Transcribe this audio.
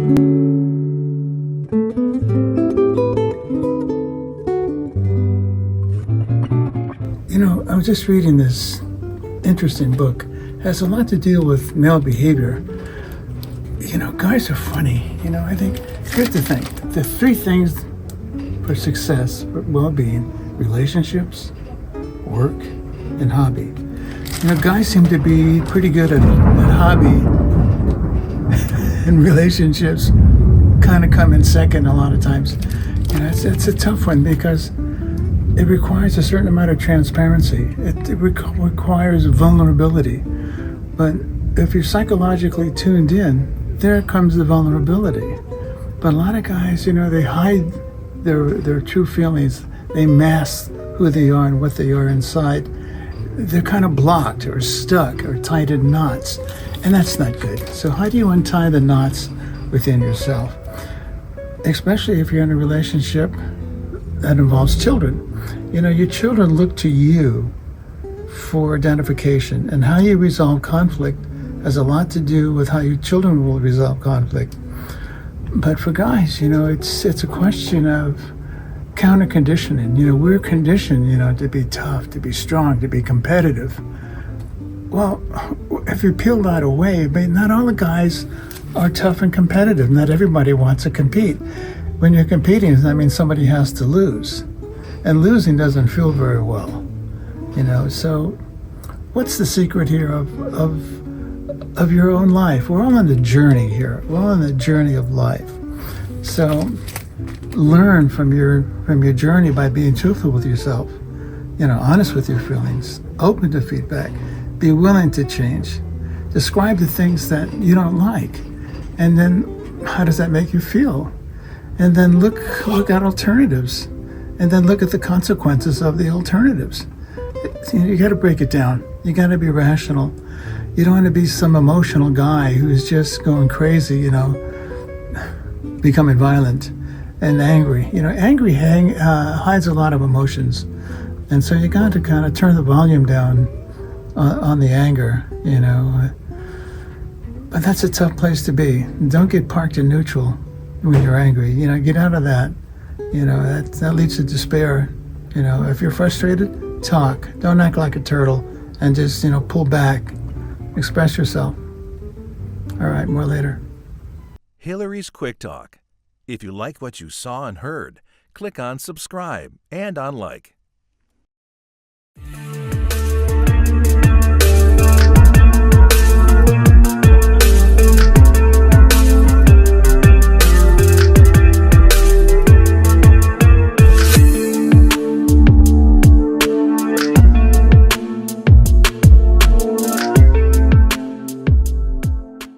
You know, I was just reading this interesting book. It has a lot to deal with male behavior. You know, guys are funny. You know, I think, here's the thing. The three things for success, for well-being: relationships, work, and hobby. You know, guys seem to be pretty good at hobby, and relationships kind of come in second a lot of times. You know, it's a tough one because it requires a certain amount of transparency. It requires vulnerability. But if you're psychologically tuned in, there comes the vulnerability. But a lot of guys, you know, they hide their true feelings. They mask who they are and what they are inside. They're kind of blocked or stuck or tied in knots. And that's not good. So how do you untie the knots within yourself? Especially if you're in a relationship that involves children. You know, your children look to you for identification, and how you resolve conflict has a lot to do with how your children will resolve conflict. But for guys, you know, it's a question of counter conditioning. You know, we're conditioned, you know, to be tough, to be strong, to be competitive. Well, if you peel that away, but not all the guys are tough and competitive. Not everybody wants to compete. When you're competing, that means somebody has to lose. And losing doesn't feel very well, you know. So what's the secret here of your own life? We're all on the journey here. We're all on the journey of life. So learn from your journey by being truthful with yourself, you know, honest with your feelings, open to feedback, be willing to change, describe the things that you don't like, and then how does that make you feel? And then look at alternatives. And then look at the consequences of the alternatives. You got to break it down. You got to be rational. You don't want to be some emotional guy who's just going crazy, you know, becoming violent and angry. You know, angry hides a lot of emotions. And so you got to kind of turn the volume down on the anger, you know. But that's a tough place to be. Don't get parked in neutral when you're angry. You know, get out of that. You know, that leads to despair. You know, if you're frustrated, talk. Don't act like a turtle and just, you know, pull back. Express yourself. All right, more later. Hilarys Quick Talk. If you like what you saw and heard, click on subscribe and on like.